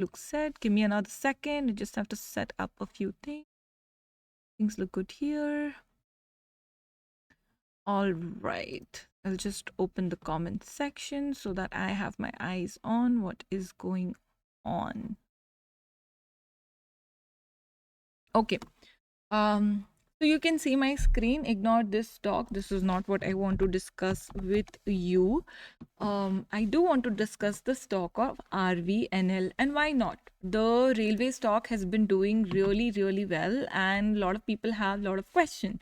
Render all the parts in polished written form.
looks set. Give me another second. I just have to set up a few things. Things look good here. All right. I'll just open the comment section so that I have my eyes on what is going on. Okay. So you can see my screen. Ignore this talk. This is not what I want to discuss with you. I do want to discuss the stock of RVNL, and why not? The railway stock has been doing really, really well, and a lot of people have a lot of questions.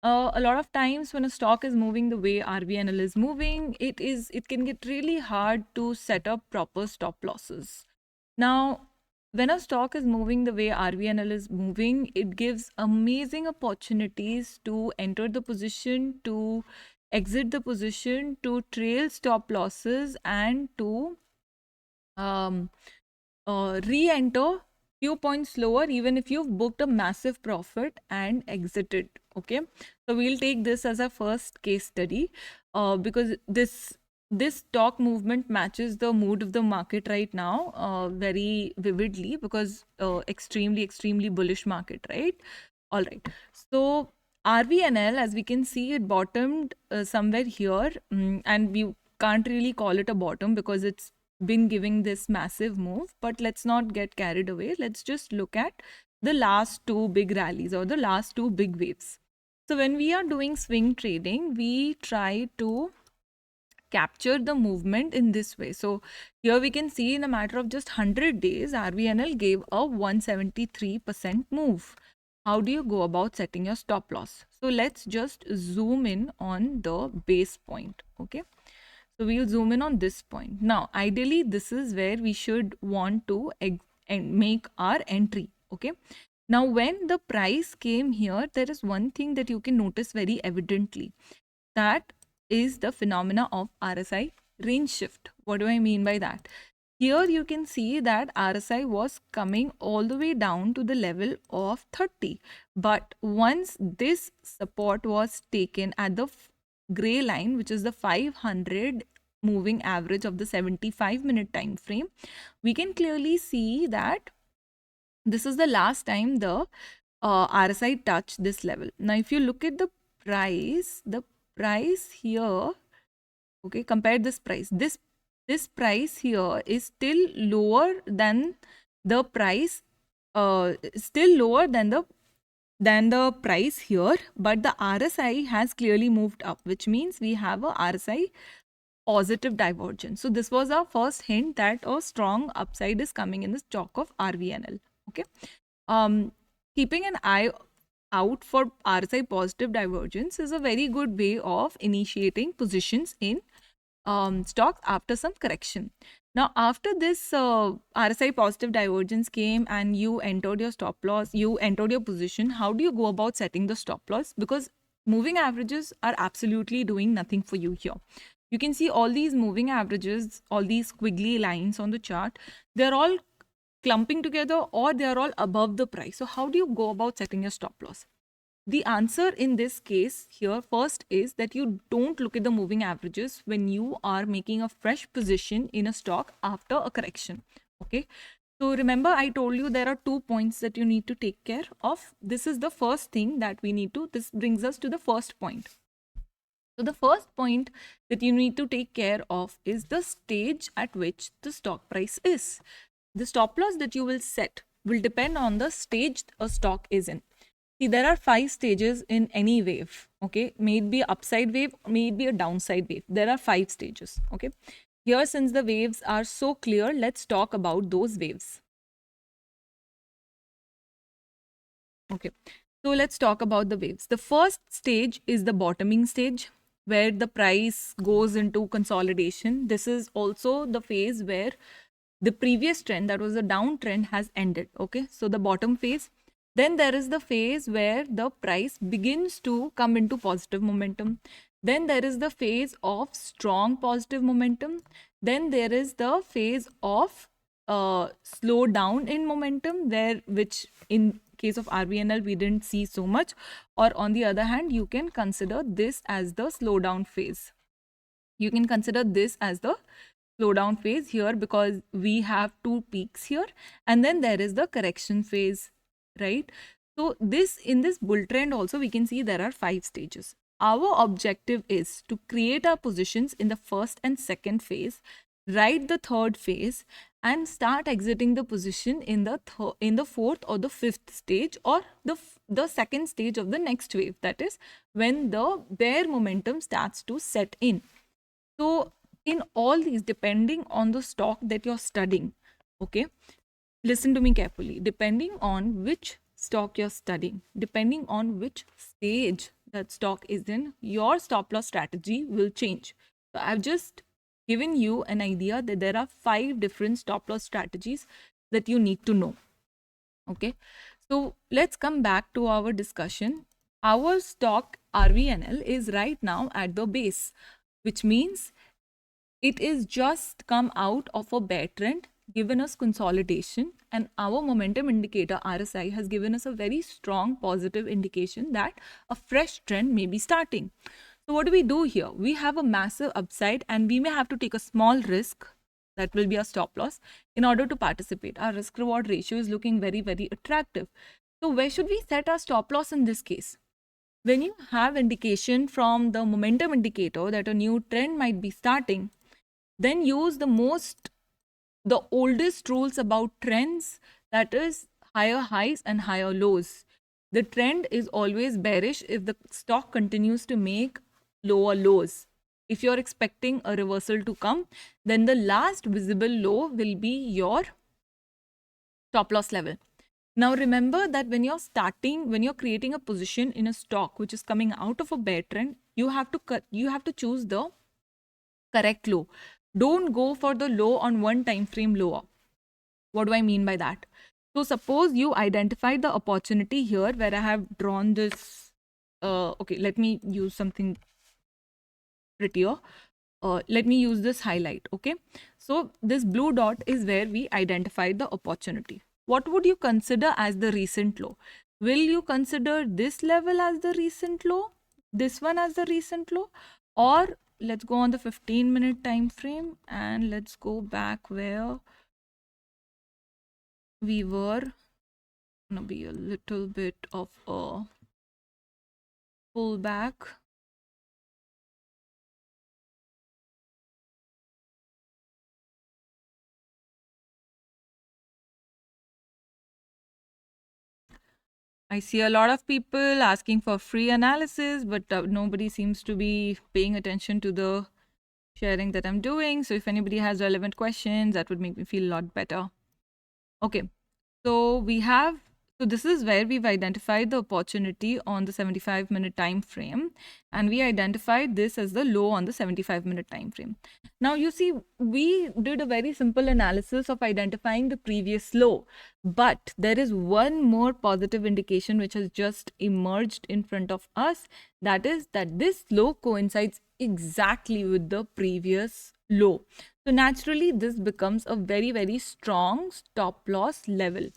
A lot of times when a stock is moving the way RVNL is moving, it can get really hard to set up proper stop losses. Now, when a stock is moving the way RVNL is moving, it gives amazing opportunities to enter the position, to exit the position, to trail stop losses, and to um, re-enter few points lower, even if you've booked a massive profit and exited. Okay, so we'll take this as a first case study because this stock movement matches the mood of the market right now very vividly, because extremely bullish market, right? All right, so RVNL, as we can see, it bottomed somewhere here, and we can't really call it a bottom because it's been giving this massive move. But let's not get carried away. Let's just look at the last two big rallies or the last two big waves. So when we are doing swing trading, we try to capture the movement in this way. So here we can see in a matter of just 100 days, RVNL gave a 173% move. How do you go about setting your stop loss? So let's just zoom in on the base point. Okay. So we'll zoom in on this point. Now, ideally, this is where we should want to make our entry. Okay. Now, when the price came here, there is one thing that you can notice very evidently. That is the phenomena of RSI range shift. What do I mean by that? Here you can see that RSI was coming all the way down to the level of 30. But once this support was taken at the gray line, which is the 500 moving average of the 75-minute time frame, we can clearly see that this is the last time the RSI touched this level. Now, if you look at the price here, okay, compare this price. This price here is still lower than the price, still lower than the price here, but the RSI has clearly moved up, which means we have a RSI positive divergence. So this was our first hint that a strong upside is coming in the stock of RVNL. Okay, keeping an eye out for RSI positive divergence is a very good way of initiating positions in stocks after some correction. Now, after this RSI positive divergence came and you entered your stop loss, you entered your position, how do you go about setting the stop loss? Because moving averages are absolutely doing nothing for you here. You can see all these moving averages, all these squiggly lines on the chart, they're all clumping together or they are all above the price. So how do you go about setting your stop loss? The answer in this case here first is that you don't look at the moving averages when you are making a fresh position in a stock after a correction. Okay. So remember, I told you there are 2 points that you need to take care of. This is the first thing that we need to, this brings us to the first point. So the first point that you need to take care of is the stage at which the stock price is. The stop loss that you will set will depend on the stage a stock is in. See, there are 5 stages in any wave. Okay, may it be an upside wave, may it be a downside wave. There are 5 stages. Okay, here, since the waves are so clear, let's talk about those waves. Okay, so let's talk about the waves. The first stage is the bottoming stage, where the price goes into consolidation. This is also the phase where the previous trend, that was a downtrend, has ended. Okay, so the bottom phase. Then there is the phase where the price begins to come into positive momentum. Then there is the phase of strong positive momentum. Then there is the phase of slow down in momentum, which in case of RVNL we didn't see so much. Or on the other hand, you can consider this as the slowdown phase. You can consider this as the slowdown phase here because we have two peaks here, and then there is the correction phase, right? So this, in this bull trend also, we can see there are 5 stages. Our objective is to create our positions in the first and second phase, ride the third phase, and start exiting the position in the fourth or the fifth stage, or the second stage of the next wave, that is when the bear momentum starts to set in. So in all these, depending on the stock that you're studying, okay, listen to me carefully, depending on which stock you're studying, depending on which stage that stock is in, your stop loss strategy will change. So I've just given you an idea that there are 5 different stop loss strategies that you need to know. Okay, so let's come back to our discussion. Our stock RVNL is right now at the base, which means it is just come out of a bear trend, given us consolidation, and our momentum indicator RSI has given us a very strong positive indication that a fresh trend may be starting. So what do we do here? We have a massive upside and we may have to take a small risk, that will be a stop loss, in order to participate. Our risk reward ratio is looking very, very attractive. So where should we set our stop loss in this case? When you have indication from the momentum indicator that a new trend might be starting, then use the oldest rules about trends, that is higher highs and higher lows. The trend is always bearish if the stock continues to make lower lows. If you're expecting a reversal to come, then the last visible low will be your stop loss level. Now remember that when you're creating a position in a stock which is coming out of a bear trend, you have to choose the correct low. Don't go for the low on one time frame lower. What do I mean by that? So suppose you identified the opportunity here where I have drawn this. Okay, let me use something prettier. Let me use this highlight. Okay, so this blue dot is where we identified the opportunity. What would you consider as the recent low? Will you consider this level as the recent low, this one as the recent low, or let's go on the 15-minute time frame and let's go back where we were. Gonna be a little bit of a pullback. I see a lot of people asking for free analysis, but nobody seems to be paying attention to the sharing that I'm doing. So if anybody has relevant questions, that would make me feel a lot better. Okay, so this is where we've identified the opportunity on the 75-minute time frame, and we identified this as the low on the 75-minute time frame. Now you see, we did a very simple analysis of identifying the previous low, but there is one more positive indication which has just emerged in front of us, that is that this low coincides exactly with the previous low. So naturally, this becomes a very, very strong stop loss level,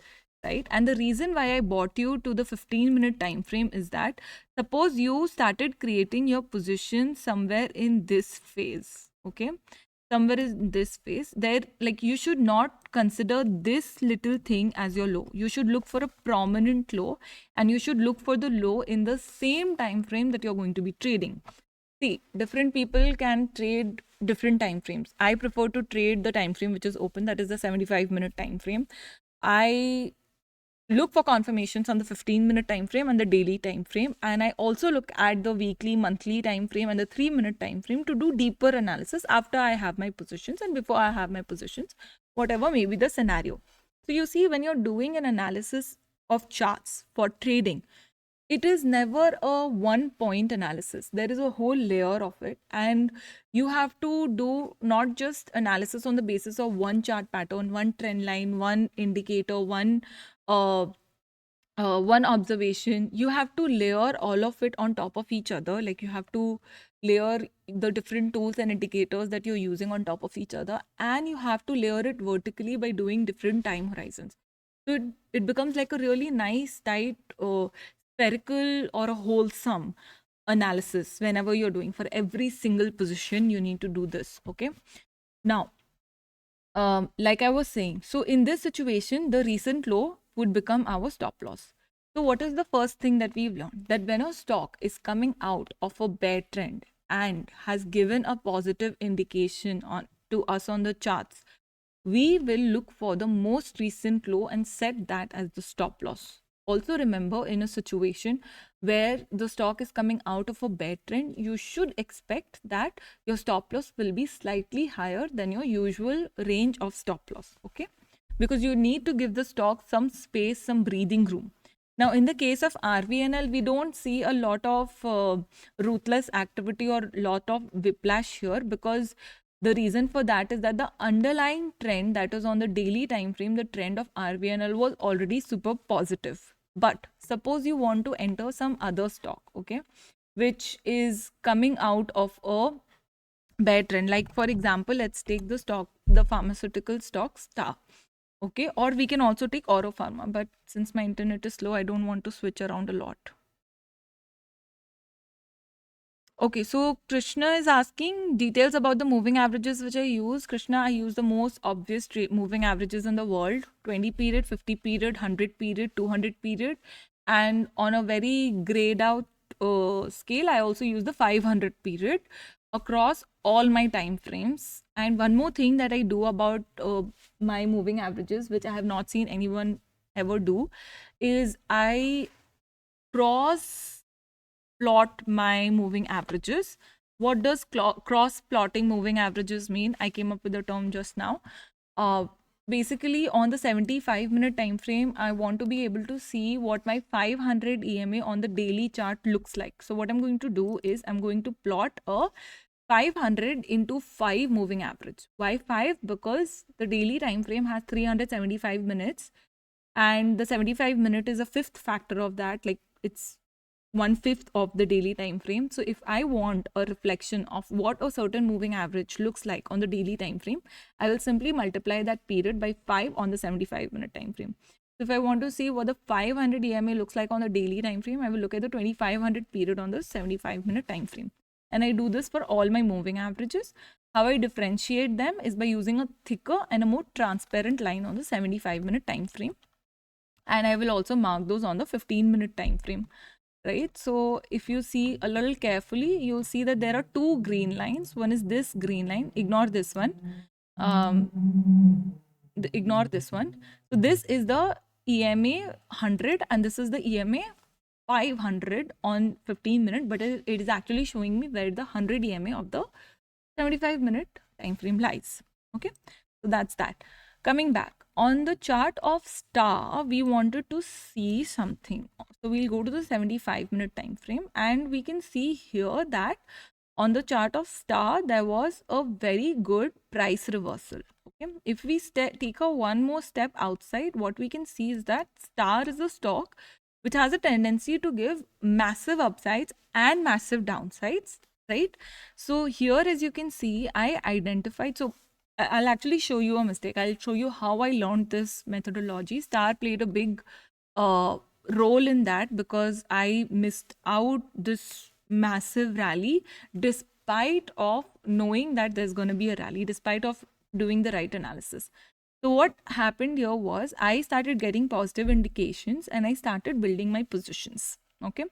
right? And the reason why I brought you to the 15-minute time frame is that suppose you started creating your position somewhere in this phase, okay? Somewhere in this phase, there, like, you should not consider this little thing as your low. You should look for a prominent low, and you should look for the low in the same time frame that you're going to be trading. See, different people can trade different time frames. I prefer to trade the time frame which is open, that is the 75-minute time frame. I look for confirmations on the 15-minute time frame and the daily time frame, and I also look at the weekly, monthly time frame and the 3-minute time frame to do deeper analysis after I have my positions and before I have my positions, whatever may be the scenario. So you see, when you're doing an analysis of charts for trading, it is never a one point analysis. There is a whole layer of it, and you have to do not just analysis on the basis of one chart pattern, one trend line, one indicator, uh, one observation. You have to layer all of it on top of each other. Like, you have to layer the different tools and indicators that you're using on top of each other, and you have to layer it vertically by doing different time horizons. So it becomes like a really nice, tight, spherical or a wholesome analysis whenever you're doing. For every single position, you need to do this. Okay. Now, like I was saying, so in this situation, the recent low would become our stop loss. So, what is the first thing that we've learned? That when a stock is coming out of a bear trend and has given a positive indication on to us on the charts, we will look for the most recent low and set that as the stop loss. Also, remember, in a situation where the stock is coming out of a bear trend, you should expect that your stop loss will be slightly higher than your usual range of stop loss. Okay, because you need to give the stock some space, some breathing room. Now, in the case of RVNL, we don't see a lot of ruthless activity or lot of whiplash here, because the reason for that is that the underlying trend that is on the daily time frame, the trend of RVNL was already super positive. But suppose you want to enter some other stock, okay, which is coming out of a bear trend. Like for example, let's take the stock, the pharmaceutical stock Star. Okay, or we can also take Oro Pharma, but since my internet is slow, I don't want to switch around a lot. Okay, so Krishna is asking details about the moving averages which I use. Krishna, I use the most obvious moving averages in the world: 20 period, 50 period, 100 period, 200 period. And on a very grayed out scale, I also use the 500 period across all my time frames. And one more thing that I do about my moving averages, which I have not seen anyone ever do, is I cross plot my moving averages. What does cross plotting moving averages mean? I came up with the term just now. Basically, on the 75-minute time frame, I want to be able to see what my 500 EMA on the daily chart looks like. So what I'm going to do is I'm going to plot a 500 into 5 moving average. Why 5? Because the daily time frame has 375 minutes, and the 75 minute is a fifth factor of that, like it's 1/5 of the daily time frame. So if I want a reflection of what a certain moving average looks like on the daily time frame, I will simply multiply that period by 5 on the 75-minute time frame. So if I want to see what the 500 EMA looks like on the daily time frame, I will look at the 2500 period on the 75-minute time frame. And I do this for all my moving averages. How I differentiate them is by using a thicker and a more transparent line on the 75-minute time frame. And I will also mark those on the 15-minute time frame. Right, so if you see a little carefully, you'll see that there are two green lines. One is this green line, ignore this one, ignore this one. So this is the EMA 100 and this is the EMA 500 on 15-minute, but it is actually showing me where the 100 EMA of the 75-minute time frame lies. Okay, so that's that. Coming back on the chart of Star, we wanted to see something. So we'll go to the 75-minute time frame, and we can see here that on the chart of Star, there was a very good price reversal. Okay, if we take a one more step outside, what we can see is that Star is a stock which has a tendency to give massive upsides and massive downsides, right? So here, as you can see, I identified, so I'll actually show you a mistake. I'll show you how I learned this methodology. Star played a big role in that, because I missed out this massive rally despite of knowing that there's going to be a rally, despite of doing the right analysis. So what happened here was I started getting positive indications and I started building my positions. Okay,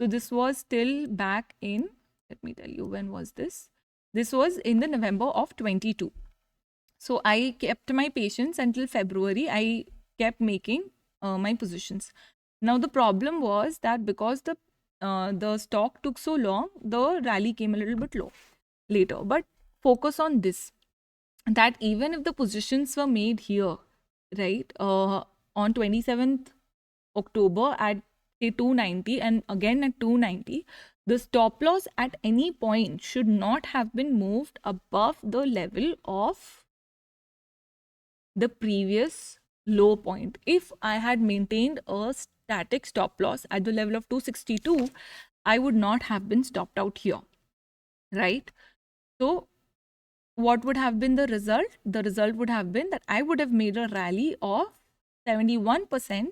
so this was still back in, let me tell you, when was this? This was in the November of 22. So I kept my patience until February. I kept making my positions. Now the problem was that because the stock took so long, the rally came a little bit low later. But focus on this, that even if the positions were made here, right, on 27th October at say 290 and again at 290, the stop loss at any point should not have been moved above the level of the previous low point. If I had maintained a static stop loss at the level of 262, I would not have been stopped out here, right? So what would have been the result? The result would have been that I would have made a rally of 71%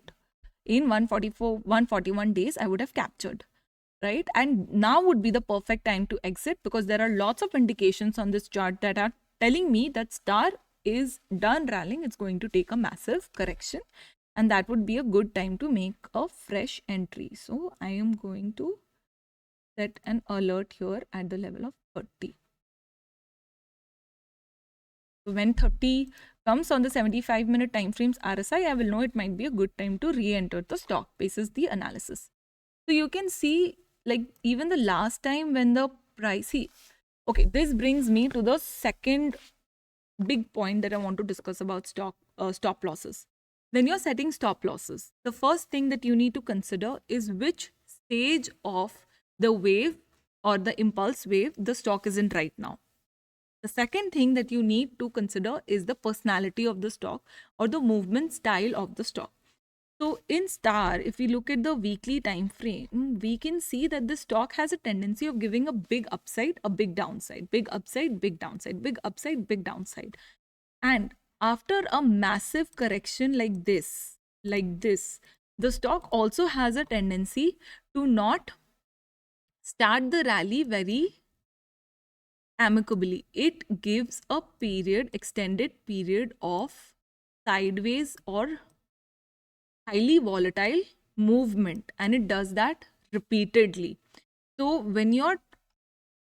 in 141 days. I would have captured, right? And now would be the perfect time to exit, because there are lots of indications on this chart that are telling me that Star is done rallying, it's going to take a massive correction, and that would be a good time to make a fresh entry. So I am going to set an alert here at the level of 30. So when 30 comes on the 75-minute time frames RSI, I will know it might be a good time to re-enter the stock basis the analysis. So you can see, like, even the last time when the price, okay, this brings me to the second big point that I want to discuss about stop losses. When you're setting stop losses, the first thing that you need to consider is which stage of the wave or the impulse wave the stock is in right now. The second thing that you need to consider is the personality of the stock or the movement style of the stock. So in STAR, if we look at the weekly time frame, we can see that the stock has a tendency of giving a big upside, a big downside, big upside, big downside, big upside, big downside. And after a massive correction like this, the stock also has a tendency to not start the rally very amicably. It gives a extended period of sideways or highly volatile movement, and it does that repeatedly. So when you're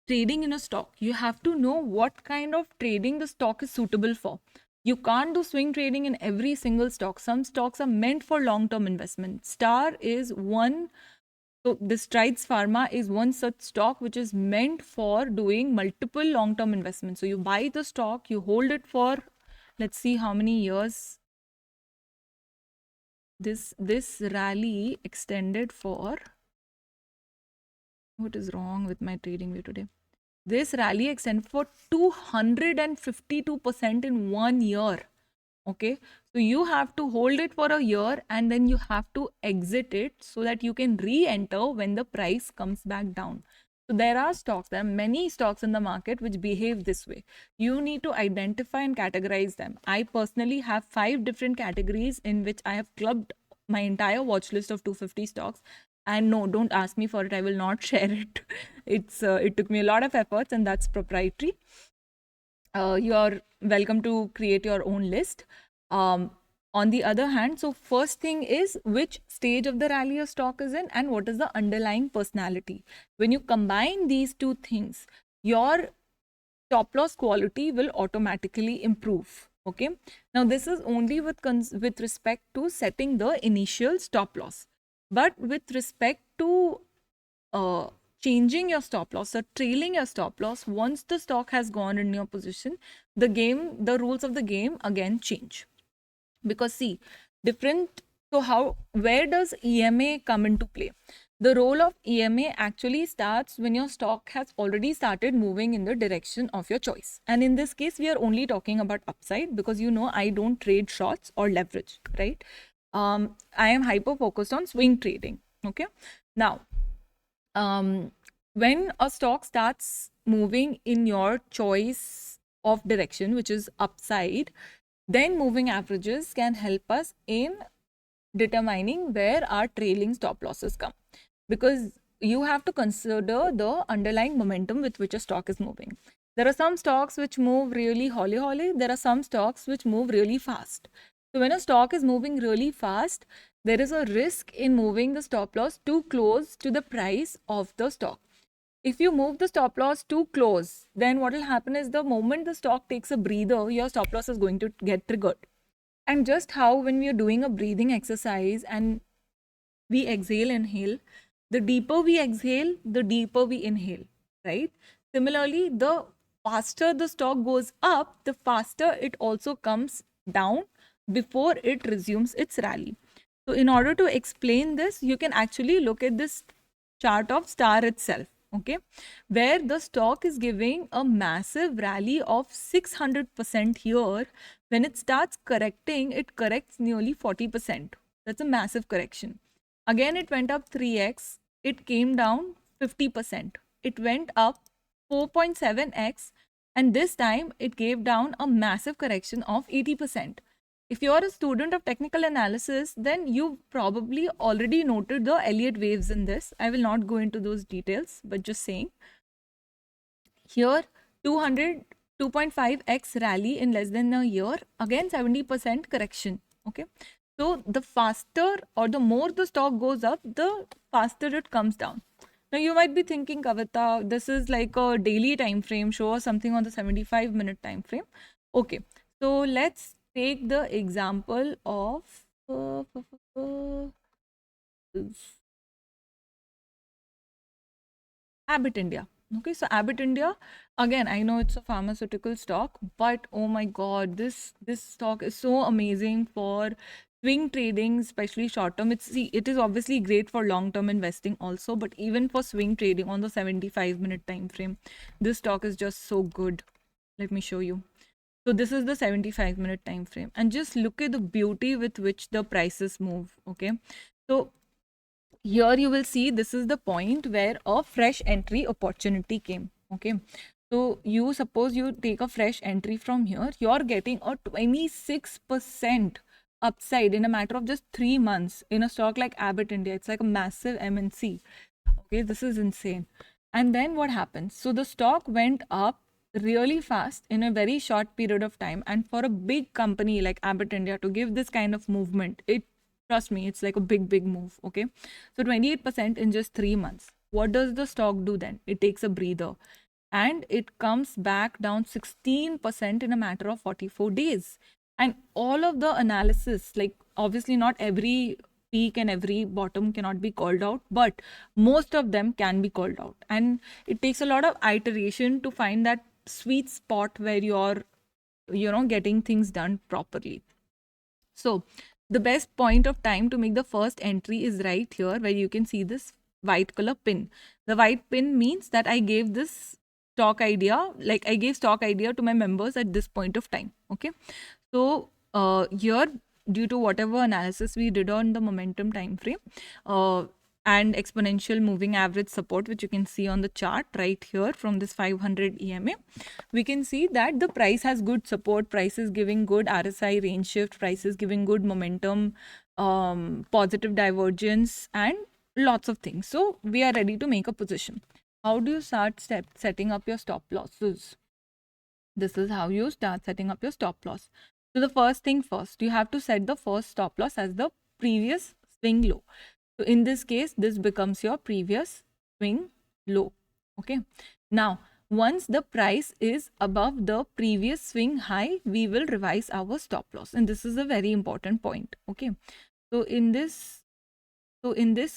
trading in a stock, you have to know what kind of trading the stock is suitable for. You can't do swing trading in every single stock. Some stocks are meant for long-term investment. Star is one. So the Strides Pharma is one such stock which is meant for doing multiple long-term investments. So you buy the stock, you hold it for, let's see how many years. This rally extended for, what is wrong with my trading view today? This rally extended for 252% in 1 year. Okay, so you have to hold it for a year and then you have to exit it so that you can re-enter when the price comes back down. So there are many stocks in the market which behave this way. You need to identify and categorize them. I personally have 5 different categories in which I have clubbed my entire watch list of 250 stocks. And no, don't ask me for it. I will not share it. It took me a lot of efforts, and that's proprietary. You're welcome to create your own list. On the other hand, so first thing is which stage of the rally a stock is in and what is the underlying personality. When you combine these two things, your stop loss quality will automatically improve. Okay, now this is only with respect to setting the initial stop loss, but with respect to changing your stop loss or trailing your stop loss, once the stock has gone in your position, the rules of the game again change. Because see, where does EMA come into play? The role of EMA actually starts when your stock has already started moving in the direction of your choice. And in this case, we are only talking about upside because I don't trade shorts or leverage, right? I am hyper focused on swing trading. Okay. Now, when a stock starts moving in your choice of direction, which is upside, then moving averages can help us in determining where our trailing stop losses come, because you have to consider the underlying momentum with which a stock is moving. There are some stocks which move really holly. There are some stocks which move really fast. So when a stock is moving really fast, there is a risk in moving the stop loss too close to the price of the stock. If you move the stop loss too close, then what will happen is the moment the stock takes a breather, your stop loss is going to get triggered. And just how when we are doing a breathing exercise and we exhale, inhale, the deeper we exhale, the deeper we inhale, right? Similarly, the faster the stock goes up, the faster it also comes down before it resumes its rally. So in order to explain this, you can actually look at this chart of STAR itself, okay, where the stock is giving a massive rally of 600% here. When it starts correcting, it corrects nearly 40%. That's a massive correction. Again, it went up 3x. It came down 50%. It went up 4.7x. And this time, it gave down a massive correction of 80%. If you are a student of technical analysis, then you probably already noted the Elliott waves in this. I will not go into those details, but just saying. Here, 200 2.5x rally in less than a year, again 70% correction. Okay, so the faster or the more the stock goes up, the faster it comes down. Now you might be thinking, Kavita, this is like a daily time frame. Show us something on the 75-minute time frame. Okay, so let's take the example of Abbott India. Okay, so Abbott India, again, I know it's a pharmaceutical stock, but oh my God, this stock is so amazing for swing trading, especially short term. It is obviously great for long term investing also, but even for swing trading on the 75-minute time frame, this stock is just so good. Let me show you. So this is the 75-minute time frame, and just look at the beauty with which the prices move. Okay, so here you will see this is the point where a fresh entry opportunity came. Okay, so you suppose you take a fresh entry from here, you're getting a 26% upside in a matter of just 3 months in a stock like Abbott India. It's like a massive MNC. Okay, this is insane. And then what happens? So the stock went up really fast in a very short period of time, and for a big company like Abbott India to give this kind of movement, it, trust me, it's like a big move. Okay, so 28% in just 3 months. What does the stock do then? It takes a breather and it comes back down 16% in a matter of 44 days. And all of the analysis, like obviously not every peak and every bottom cannot be called out, but most of them can be called out. And it takes a lot of iteration to find that sweet spot where you're, getting things done properly. So the best point of time to make the first entry is right here, where you can see this white color pin. The white pin means that I gave this stock idea, like I gave stock idea to my members at this point of time. Okay, so here, due to whatever analysis we did on the momentum time frame, and exponential moving average support, which you can see on the chart right here from this 500 EMA, we can see that the price has good support, price is giving good RSI range shift, price is giving good momentum, positive divergence, and lots of things. So we are ready to make a position. How do you start setting up your stop losses? This is how you start setting up your stop loss. So the first thing first, you have to set the first stop loss as the previous swing low. So in this case, this becomes your previous swing low. Okay. Now, once the price is above the previous swing high, we will revise our stop loss. And this is a very important point. Okay. So in this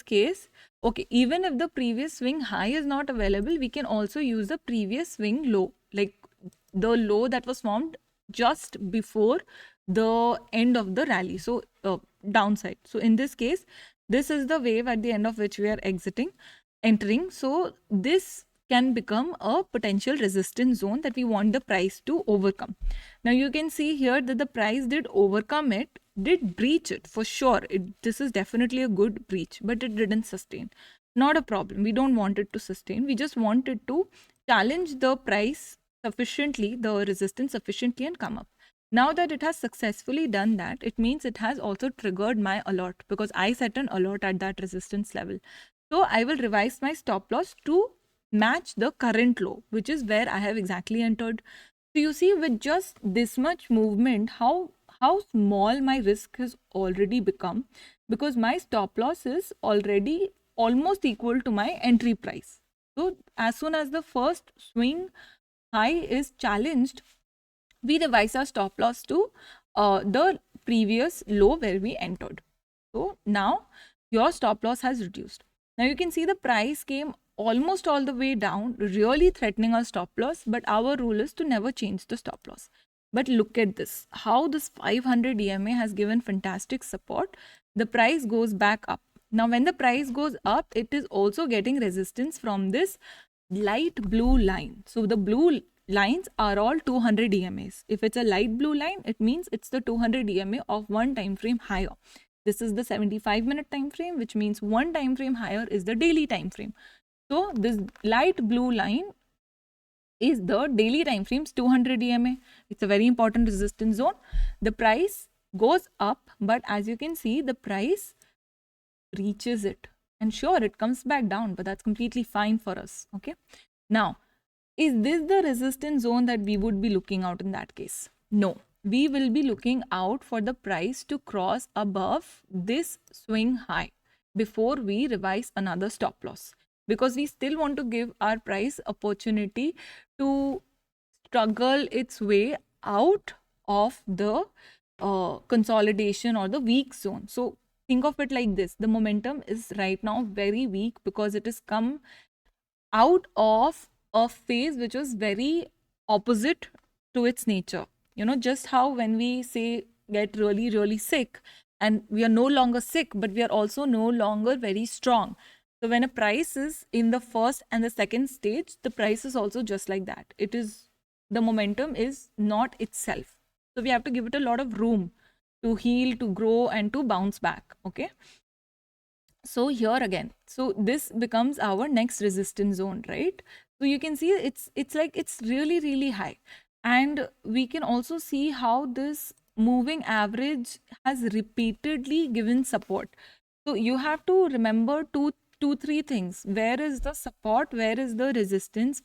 case, okay, even if the previous swing high is not available, we can also use the previous swing low, like the low that was formed just before the end of the rally. So downside. So in this case, this is the wave at the end of which we are entering. So this can become a potential resistance zone that we want the price to overcome. Now you can see here that the price did overcome it, did breach it for sure. This is definitely a good breach, but it didn't sustain. Not a problem. We don't want it to sustain. We just want it to challenge the price sufficiently, the resistance sufficiently, and come up. Now that it has successfully done that, it means it has also triggered my alert, because I set an alert at that resistance level. So I will revise my stop loss to match the current low, which is where I have exactly entered. So you see, with just this much movement, how small my risk has already become, because my stop loss is already almost equal to my entry price. So as soon as the first swing high is challenged, we revise our stop loss to the previous low where we entered. So now your stop loss has reduced. Now you can see the price came almost all the way down, really threatening our stop loss, but our rule is to never change the stop loss. But look at this, how this 500 EMA has given fantastic support. The price goes back up. Now when the price goes up, it is also getting resistance from this light blue line. So the blue lines are all 200 EMAs. If it's a light blue line, it means it's the 200 EMA of one time frame higher. This is the 75-minute time frame, which means one time frame higher is the daily time frame. So this light blue line is the daily time frames 200 EMA. It's a very important resistance zone. The price goes up, but as you can see, the price reaches it. And sure, it comes back down, but that's completely fine for us. Okay. Now, Is this the resistance zone that we would be looking out in that case? No. We will be looking out for the price to cross above this swing high before we revise another stop loss, because we still want to give our price opportunity to struggle its way out of the consolidation or the weak zone. So think of it like this: the momentum is right now very weak because it has come out of a phase which was very opposite to its nature. You know, just how when we say get really, really sick, and we are no longer sick, but we are also no longer very strong. So when a price is in the first and the second stage, the price is also just like that. It is, the momentum is not itself. So we have to give it a lot of room to heal, to grow, and to bounce back. Okay. So here again, so this becomes our next resistance zone, right? So you can see it's like it's really, really high. And we can also see how this moving average has repeatedly given support. So you have to remember three things. Where is the support? Where is the resistance?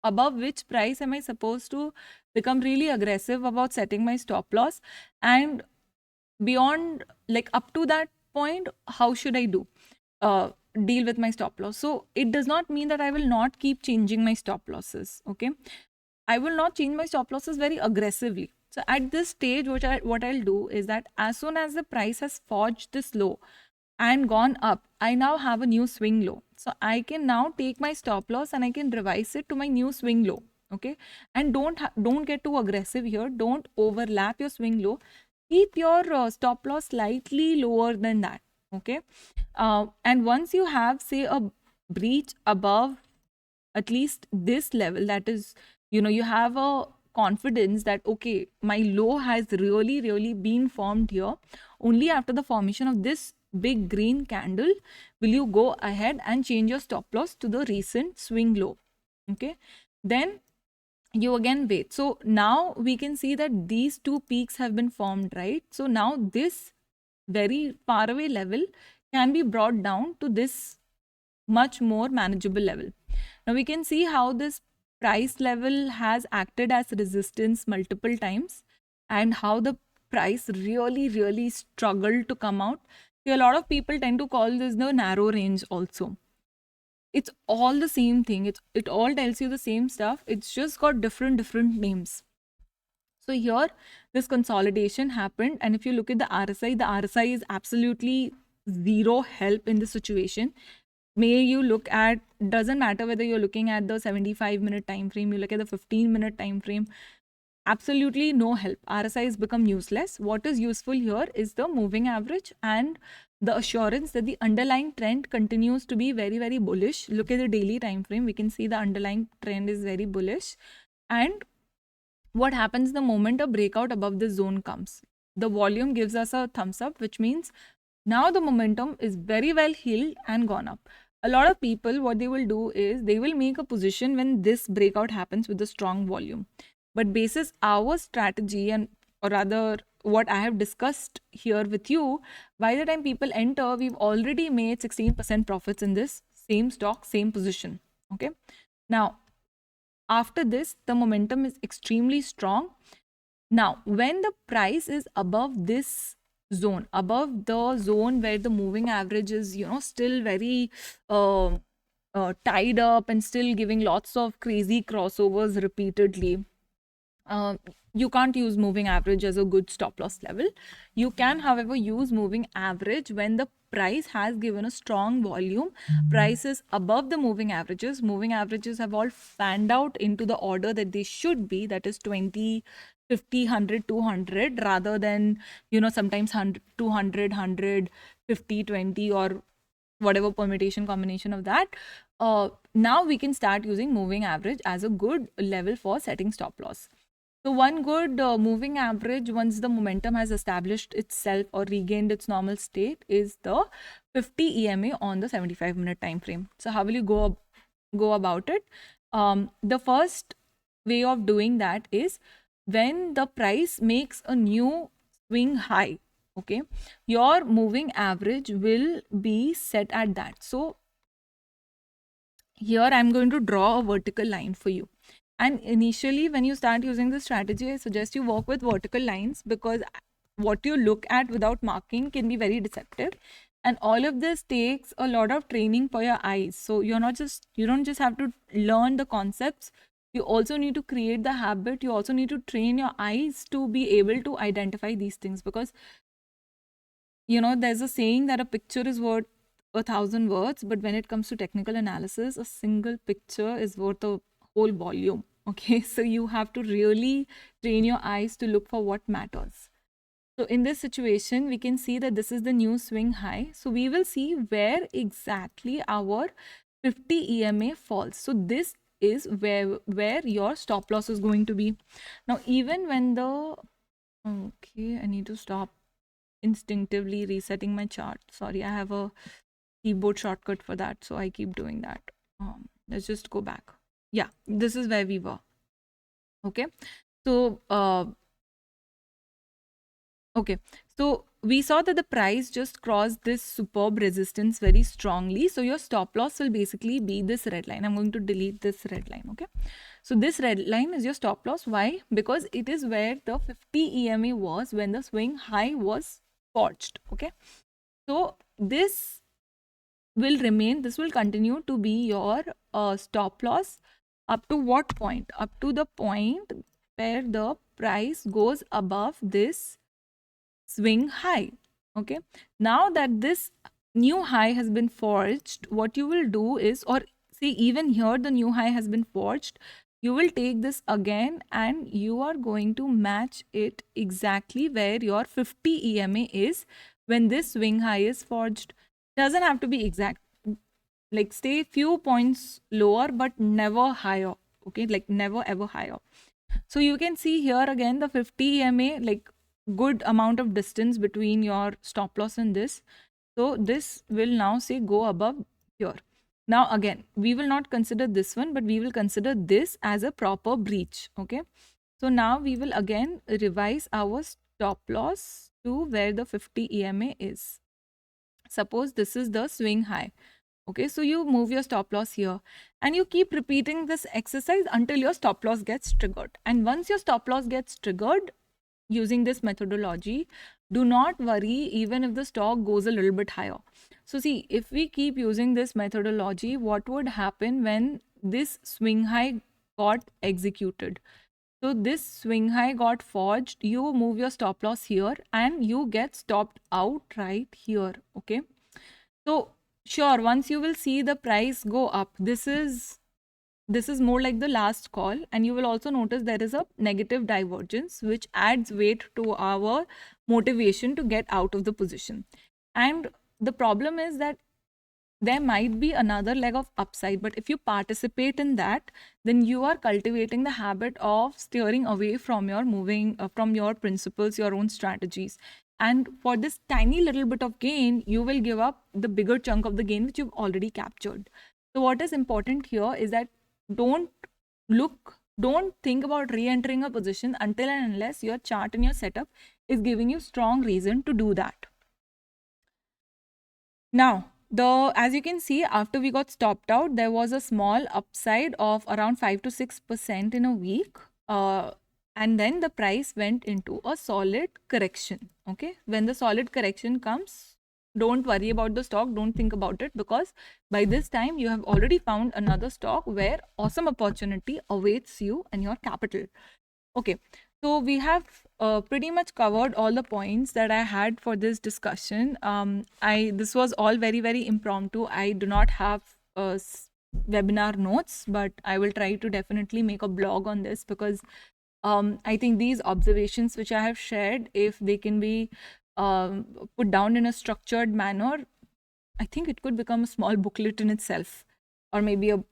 Above which price am I supposed to become really aggressive about setting my stop loss? And beyond, like up to that point, how should I uh, deal with my stop loss? So it does not mean that I will not keep changing my stop losses. Okay, I will not change my stop losses very aggressively. So at this stage, what I'll do is that as soon as the price has forged this low and gone up, I now have a new swing low. So I can now take my stop loss and I can revise it to my new swing low. Okay, and don't get too aggressive here. Don't overlap your swing low. Keep your stop loss slightly lower than that. Okay, and once you have, say, a breach above at least this level, that is, you know, you have a confidence that okay, my low has really, really been formed here. Only after the formation of this big green candle will you go ahead and change your stop loss to the recent swing low. Okay, then you again wait. So now we can see that these two peaks have been formed, right? So now this very far away level can be brought down to this much more manageable level. Now we can see how this price level has acted as resistance multiple times and how the price really, really struggled to come out. See, a lot of people tend to call this the narrow range also. It's all the same thing. It all tells you the same stuff. It's just got different names. So here this consolidation happened, and if you look at the RSI is absolutely zero help in this situation. May you look at, doesn't matter whether you're looking at the 75-minute time frame, you look at the 15-minute time frame, absolutely no help. RSI has become useless. What is useful here is the moving average and the assurance that the underlying trend continues to be very, very bullish. Look at the daily time frame. We can see the underlying trend is very bullish. And what happens the moment a breakout above the zone comes? The volume gives us a thumbs up, which means now the momentum is very well healed and gone up. A lot of people, what they will do is they will make a position when this breakout happens with a strong volume. But basis our strategy, and or rather what I have discussed here with you, by the time people enter, we've already made 16% profits in this same stock, same position. Okay. Now, after this, the momentum is extremely strong. Now, when the price is above this zone, above the zone where the moving average is, you know, still very uh, tied up and still giving lots of crazy crossovers repeatedly, you can't use moving average as a good stop loss level. You can, however, use moving average when the price has given a strong volume. Price is above the moving averages. Moving averages have all fanned out into the order that they should be, that is 20, 50, 100, 200, rather than, you know, sometimes 100, 200, 100, 50, 20, or whatever permutation combination of that. Now we can start using moving average as a good level for setting stop loss. So one good moving average, once the momentum has established itself or regained its normal state, is the 50 EMA on the 75-minute time frame. So how will you go about it? The first way of doing that is when the price makes a new swing high. Okay, your moving average will be set at that. So here I'm going to draw a vertical line for you. And initially, when you start using this strategy, I suggest you work with vertical lines, because what you look at without marking can be very deceptive. And all of this takes a lot of training for your eyes. So you don't just have to learn the concepts. You also need to create the habit. You also need to train your eyes to be able to identify these things, because there's a saying that a picture is worth 1,000 words, but when it comes to technical analysis, a single picture is worth a whole volume. Okay, so you have to really train your eyes to look for what matters. So in this situation, we can see that this is the new swing high. So we will see where exactly our 50 EMA falls. So this is where your stop loss is going to be. Now, even when the okay, I need to stop instinctively resetting my chart. Sorry, I have a keyboard shortcut for that, so I keep doing that. Let's just go back. Yeah, this is where we were. Okay, so okay, so we saw that the price just crossed this superb resistance very strongly. So your stop loss will basically be this red line. I'm going to delete this red line. Okay, so this red line is your stop loss. Why? Because it is where the 50 EMA was when the swing high was forged. Okay, so this will remain, this will continue to be your stop loss up to what point? Up to the point where the price goes above this swing high. Okay, now that this new high has been forged, what you will do is, or see, even here the new high has been forged, you will take this again and you are going to match it exactly where your 50 EMA is when this swing high is forged. Doesn't have to be exact, like stay few points lower but never higher. Okay, like never ever higher. So you can see here again the 50 EMA, like good amount of distance between your stop loss and this. So this will now say go above here. Now again, we will not consider this one, but we will consider this as a proper breach. Okay, so now we will again revise our stop loss to where the 50 EMA is. Suppose this is the swing high. Okay, so you move your stop loss here and you keep repeating this exercise until your stop loss gets triggered. And once your stop loss gets triggered using this methodology, do not worry even if the stock goes a little bit higher. So see, if we keep using this methodology, what would happen when this swing high got executed? So this swing high got forged, you move your stop loss here and you get stopped out right here. Okay, so sure, once you will see the price go up, this is more like the last call, and you will also notice there is a negative divergence which adds weight to our motivation to get out of the position. And the problem is that there might be another leg of upside, but if you participate in that, then you are cultivating the habit of steering away from your moving from your principles, your own strategies. And for this tiny little bit of gain, you will give up the bigger chunk of the gain which you've already captured. So what is important here is that don't don't think about re-entering a position until and unless your chart and your setup is giving you strong reason to do that. Now, as you can see, after we got stopped out, there was a small upside of around 5 to 6% in a week. And then the price went into a solid correction. Okay, when the solid correction comes, don't worry about the stock, don't think about it, because by this time you have already found another stock where awesome opportunity awaits you and your capital. Okay, so we have pretty much covered all the points that I had for this discussion. This was all very impromptu. I do not have webinar notes, but I will try to definitely make a blog on this, because I think these observations which I have shared, if they can be put down in a structured manner, I think it could become a small booklet in itself, or maybe a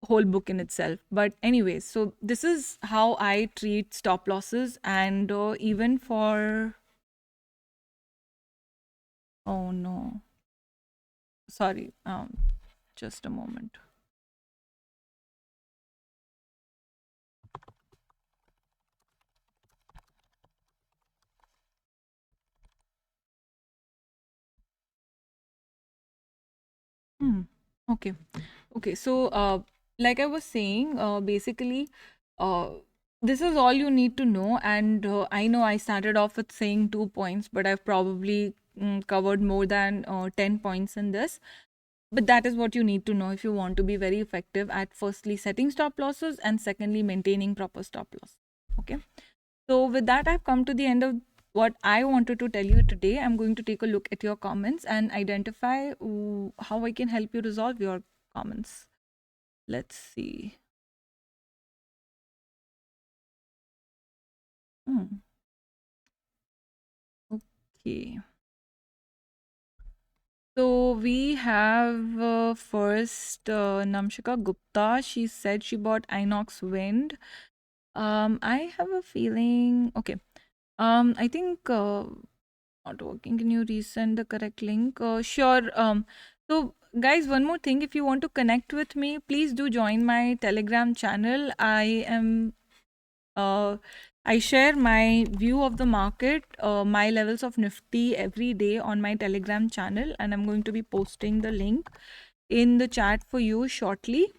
whole book in itself. But anyways, so this is how I treat stop losses. And even for, oh no, sorry, just a moment. Okay, Okay, so like I was saying, basically, uh, this is all you need to know. And I know I started off with saying 2 points, but I've probably covered more than 10 points in this. But that is what you need to know if you want to be very effective at firstly setting stop losses and secondly maintaining proper stop loss. Okay. So, with that, I've come to the end of what I wanted to tell you today. I'm going to take a look at your comments and identify how I can help you resolve your comments. Let's see. Hmm. Okay. So we have first Namshika Gupta. She said she bought Inox Wind. I have a feeling. Okay. I think not working. Can you resend the correct link? Sure. So guys, one more thing. If you want to connect with me, please do join my Telegram channel. Uh, I share my view of the market, my levels of Nifty every day on my Telegram channel, and I'm going to be posting the link in the chat for you shortly.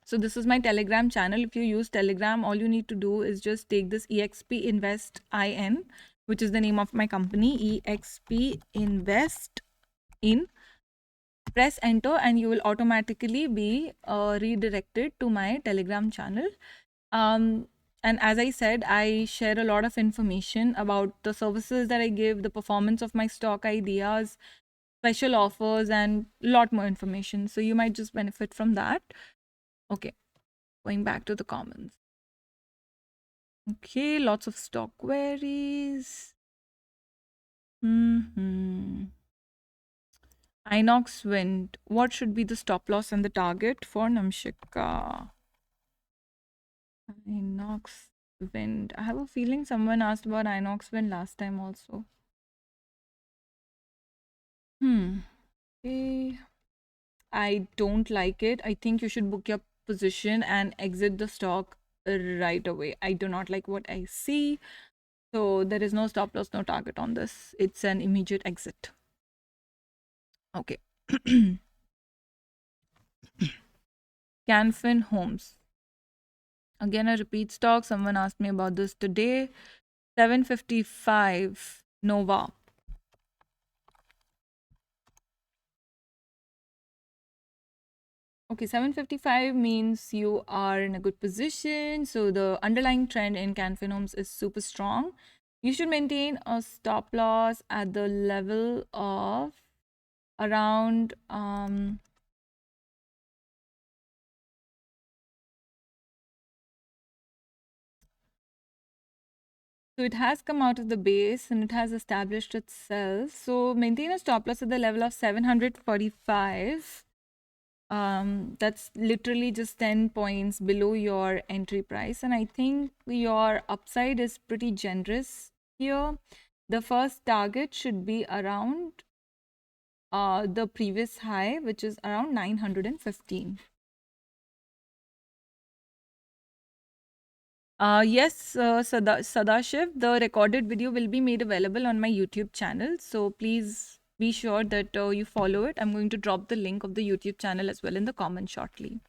So this is my Telegram channel. If you use Telegram, all you need to do is just take this EXP-Invest IN, which is the name of my company, EXP-Invest in. Press enter and you will automatically be redirected to my Telegram channel. And as I said, I share a lot of information about the services that I give, the performance of my stock ideas, special offers, and a lot more information. So you might just benefit from that. Okay, going back to the comments. Okay, lots of stock queries. Inox Wind. What should be the stop loss and the target for Namshika? Inox Wind. I have a feeling someone asked about Inox Wind last time also. Okay. I don't like it. I think you should book your position and exit the stock right away. I do not like what I see. So there is no stop loss, no target on this. It's an immediate exit. Okay. Canfin Homes. Again, a repeat stock. Someone asked me about this today. 755 Nova. Okay, 755 means you are in a good position. So the underlying trend in Canfin Homes is super strong. You should maintain a stop loss at the level of around so it has come out of the base and it has established itself. So maintain a stop loss at the level of 745. That's literally just 10 points below your entry price. And I think your upside is pretty generous here. The first target should be around the previous high, which is around 915. Yes, Sadashiv, the recorded video will be made available on my YouTube channel. So please be sure that you follow it. I'm going to drop the link of the YouTube channel as well in the comments shortly.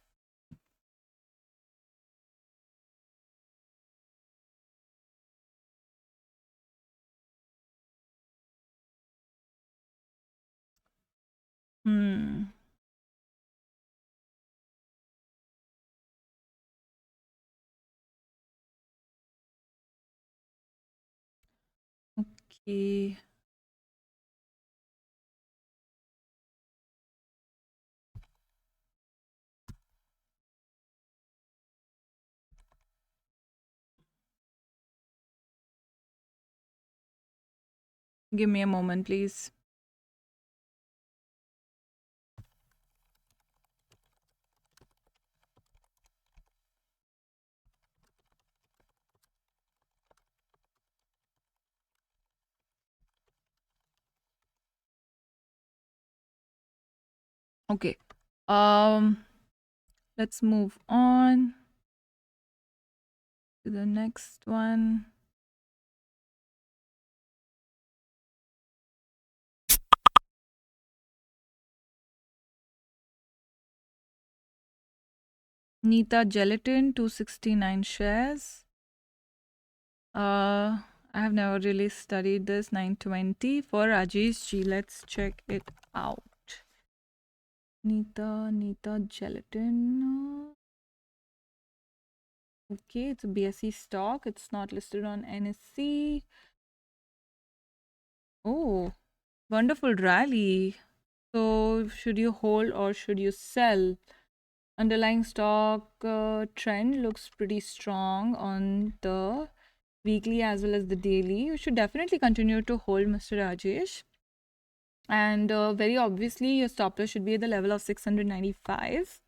Hmm. Okay. Give me a moment, please. Okay. Um, let's move on to the next one. Nita Gelatin, 269 shares. I have never really studied this. 920 for Rajesh G. Let's check it out. Nita Gelatin. Okay, it's a BSE stock. It's not listed on NSE. Oh, wonderful rally. So, should you hold or should you sell? Underlying stock trend looks pretty strong on the weekly as well as the daily. You should definitely continue to hold, Mr. Rajesh. And very obviously, your stop loss should be at the level of 695.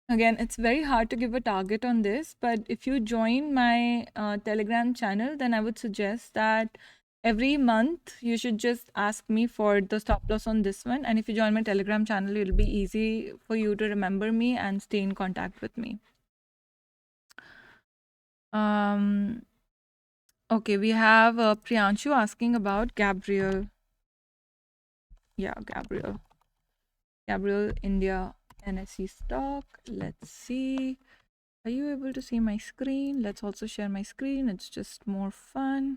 Again, it's very hard to give a target on this, but if you join my Telegram channel, then I would suggest that every month you should just ask me for the stop loss on this one. And if you join my Telegram channel, it'll be easy for you to remember me and stay in contact with me. Okay, we have Priyanshu asking about Gabriel. Yeah, Gabriel India NSE stock. Let's see. Are you able to see my screen? Let's also share my screen. It's just more fun.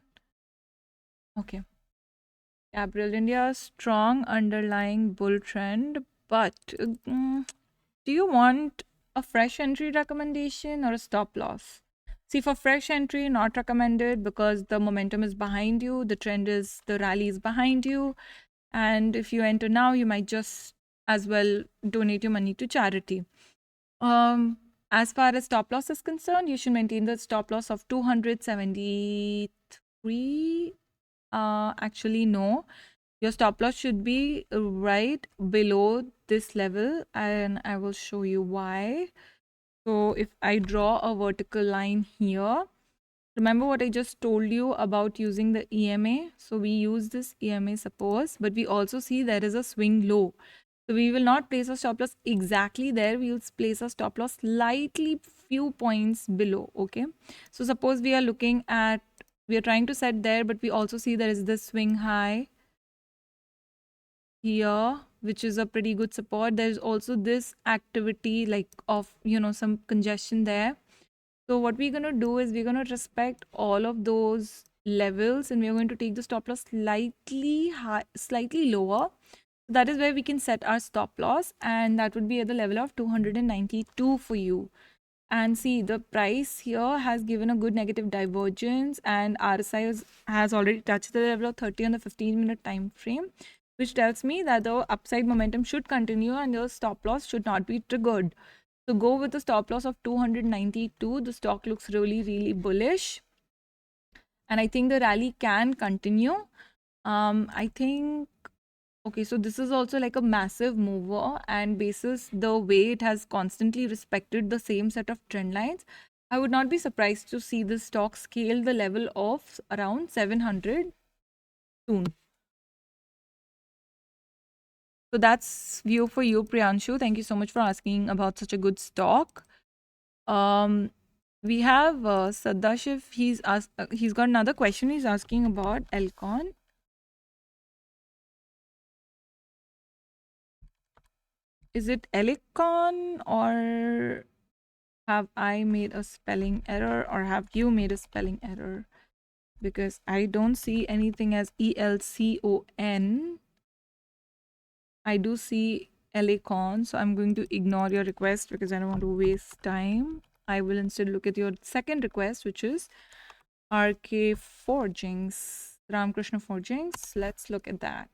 Okay. Gabriel India, strong underlying bull trend. But do you want a fresh entry recommendation or a stop loss? See, for fresh entry, not recommended because the momentum is behind you. The rally is behind you. And if you enter now, you might just as well donate your money to charity. As far as stop loss is concerned, you should maintain the stop loss of 273. Actually, no. Your stop loss should be right below this level, and I will show you why. So if I draw a vertical line here, remember what I just told you about using the EMA? So we use this EMA suppose, but we also see there is a swing low. So we will not place a stop loss exactly there. We will place a stop loss slightly few points below. Okay. So suppose we are trying to set there, but we also see there is this swing high here, which is a pretty good support. There's also this activity like of, some congestion there. So what we're going to do is we're going to respect all of those levels and we're going to take the stop loss slightly high, slightly lower. That is where we can set our stop loss, and that would be at the level of 292 for you. And see, the price here has given a good negative divergence, and RSI has already touched the level of 30 on the 15-minute time frame, which tells me that the upside momentum should continue and the stop loss should not be triggered. So go with the stop loss of 292. The stock looks really, really bullish. And I think the rally can continue. I think, okay, so this is also like a massive mover, and basis the way it has constantly respected the same set of trend lines, I would not be surprised to see this stock scale the level of around 700 soon. So that's view for you, Priyanshu. Thank you so much for asking about such a good stock. We have Sadashiv. He's got another question. He's asking about Elcon. Is it Elicon, or have I made a spelling error, or have you made a spelling error? Because I don't see anything as ELCON. I do see Elicon, so I'm going to ignore your request because I don't want to waste time. I will instead look at your second request, which is RK Forgings, Ramakrishna Forgings. Let's look at that.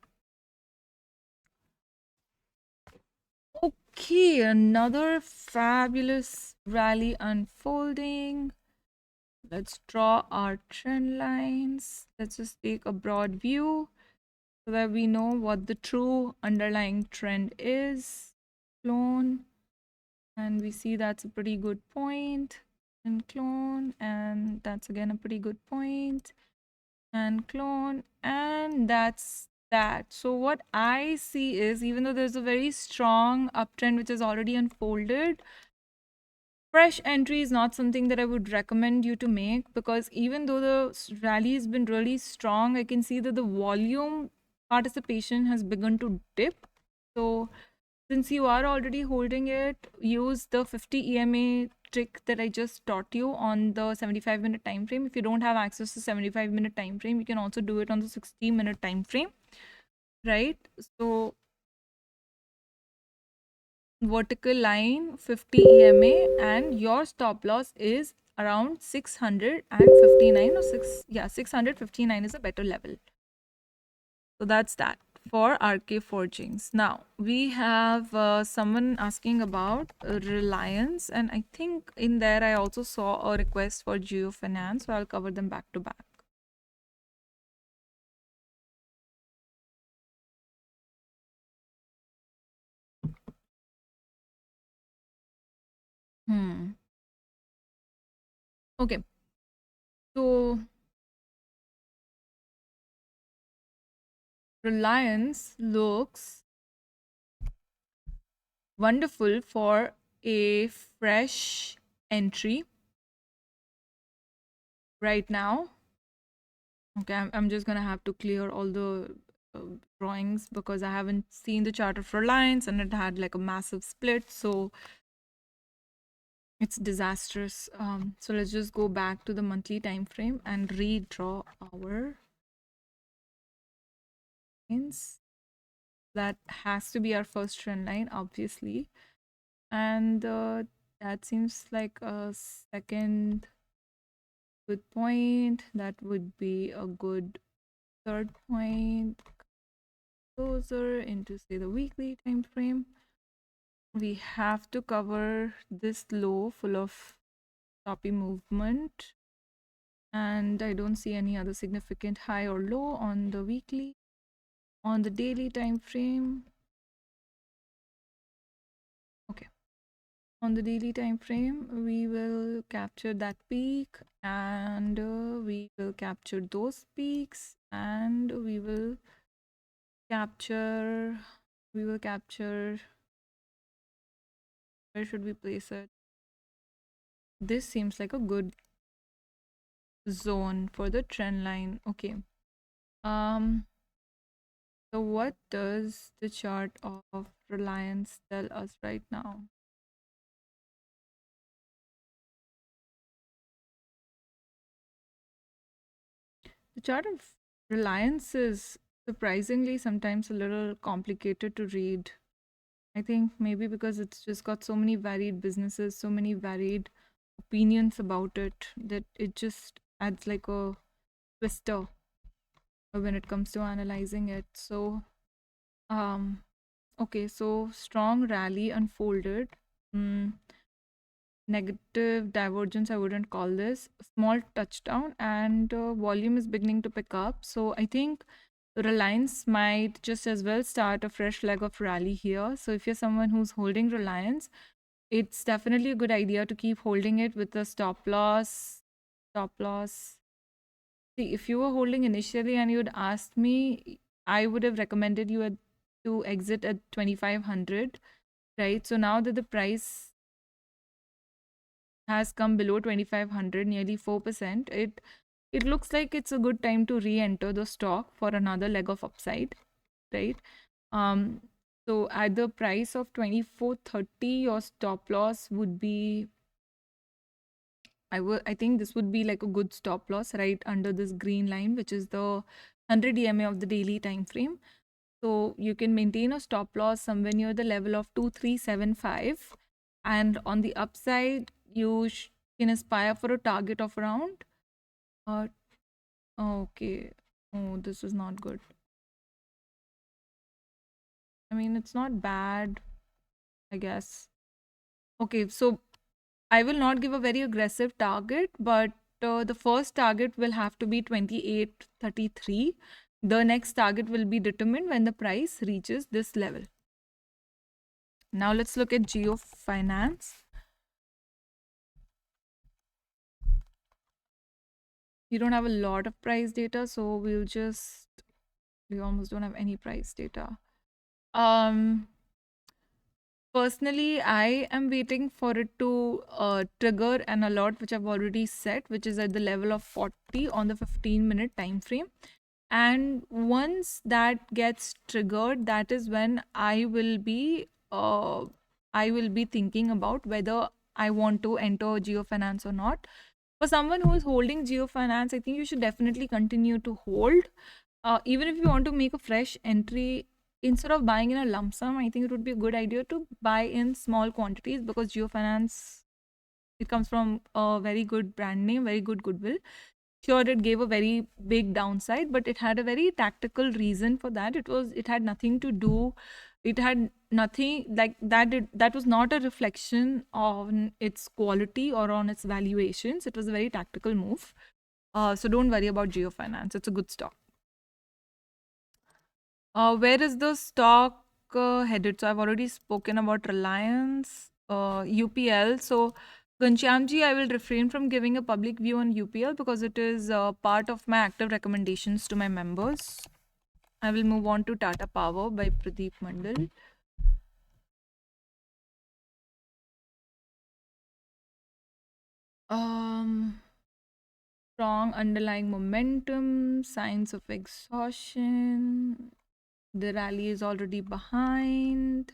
Okay, another fabulous rally unfolding. Let's draw our trend lines. Let's just take a broad view so that we know what the true underlying trend is. Clone, and we see that's a pretty good point. And clone, and that's again a pretty good point. And clone, and that's that. So what I see is, even though there's a very strong uptrend which has already unfolded, fresh entry is not something that I would recommend you to make, because even though the rally has been really strong, I can see that the volume participation has begun to dip. So Since you are already holding it, use the 50 EMA trick that I just taught you on the 75-minute time frame. If you don't have access to 75-minute time frame, you can also do it on the 60-minute time frame, right? So vertical line 50 EMA and your stop loss is around 659 or 659 is a better level. So that's that for RK forgings. Now we have someone asking about Reliance, and I think in there I also saw a request for Geofinance, so I'll cover them back to back. Okay, so Reliance looks wonderful for a fresh entry right now. Okay, I'm just gonna have to clear all the drawings because I haven't seen the chart of Reliance and it had like a massive split, so it's disastrous. So let's just go back to the monthly time frame and redraw our lines. That has to be our first trend line, obviously, and that seems like a second good point. That would be a good third point. Closer into, say, the weekly time frame. We have to cover this low full of choppy movement, and I don't see any other significant high or low on the weekly. On the daily time frame, okay, on the daily time frame we will capture that peak, and we will capture those peaks, and we will capture where should we place it? This seems like a good zone for the trend line. Okay, so what does the chart of Reliance tell us right now? The chart of Reliance is surprisingly sometimes a little complicated to read. I think maybe because it's just got so many varied businesses, so many varied opinions about it, that it just adds like a twister when it comes to analyzing it. So, okay, so strong rally unfolded. Negative divergence, I wouldn't call this. Small touchdown, and volume is beginning to pick up. So I think Reliance might just as well start a fresh leg of rally here. So if you're someone who's holding Reliance, it's definitely a good idea to keep holding it with a stop loss. Stop loss. See, if you were holding initially and you'd asked me, I would have recommended you to exit at 2500, right? So now that the price has come below 2500, nearly 4%, it looks like it's a good time to re-enter the stock for another leg of upside, right? So at the price of 2430, your stop loss would be, I think this would be like a good stop loss right under this green line, which is the 100 EMA of the daily time frame. So you can maintain a stop loss somewhere near the level of 2375, and on the upside you can aspire for a target of around okay, oh, this is not good. I mean, it's not bad, I guess. Okay, so I will not give a very aggressive target, but the first target will have to be 2833. The next target will be determined when the price reaches this level. Now let's look at Geo Finance. You don't have a lot of price data, so we almost don't have any price data. Personally, I am waiting for it to trigger an alert, which I've already set, which is at the level of 40 on the 15-minute time frame. And once that gets triggered, that is when I will be I will be thinking about whether I want to enter geofinance or not. For someone who is holding geofinance, I think you should definitely continue to hold. Even if you want to make a fresh entry, instead of buying in a lump sum, I think it would be a good idea to buy in small quantities, because geofinance, it comes from a very good brand name, very good goodwill. Sure, it gave a very big downside, but it had a very tactical reason for that. It had nothing to do, it had nothing like that. That was not a reflection on its quality or on its valuations. It was a very tactical move. So don't worry about geofinance. It's a good stock. Where is the stock headed? So I've already spoken about Reliance, UPL. So Ghanshyamji, I will refrain from giving a public view on UPL because it is part of my active recommendations to my members. I will move on to Tata Power by Pradeep Mandal. Strong underlying momentum, signs of exhaustion. The rally is already behind.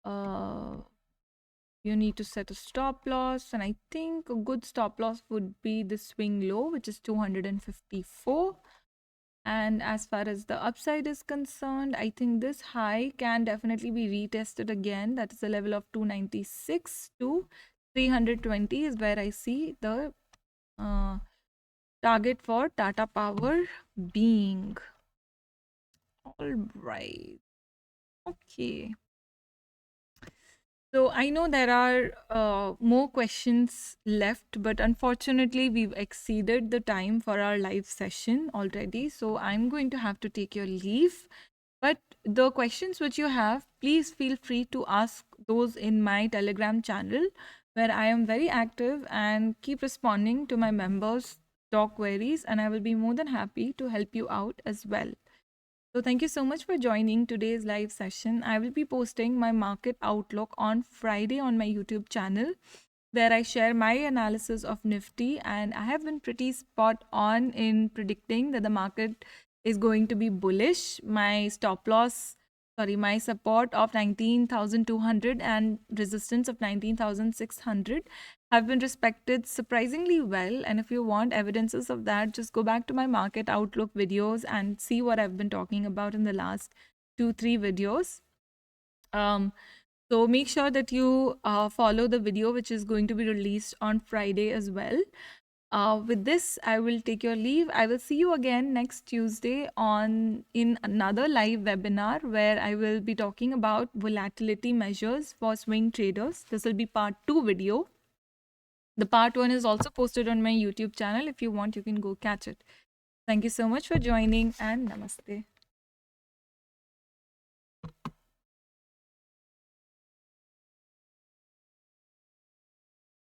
You need to set a stop loss, and I think a good stop loss would be the swing low, which is 254. And as far as the upside is concerned, I think this high can definitely be retested again. That is the level of 296 to 320 is where I see the target for Tata Power being. All right. Okay. So I know there are more questions left, but unfortunately we've exceeded the time for our live session already. So I'm going to have to take your leave. But the questions which you have, please feel free to ask those in my Telegram channel, where I am very active and keep responding to my members' talk queries, and I will be more than happy to help you out as well. So thank you so much for joining today's live session. I will be posting my market outlook on Friday on my YouTube channel, where I share my analysis of Nifty, and I have been pretty spot on in predicting that the market is going to be bullish. My my support of 19,200 and resistance of 19,600 have been respected surprisingly well. And if you want evidences of that, just go back to my market outlook videos and see what I've been talking about in the last 2-3 videos. So make sure that you follow the video, which is going to be released on Friday as well. With this, I will take your leave. I will see you again next Tuesday in another live webinar, where I will be talking about volatility measures for swing traders. This will be part 2 video. The part 1 is also posted on my YouTube channel. If you want, you can go catch it. Thank you so much for joining, and namaste.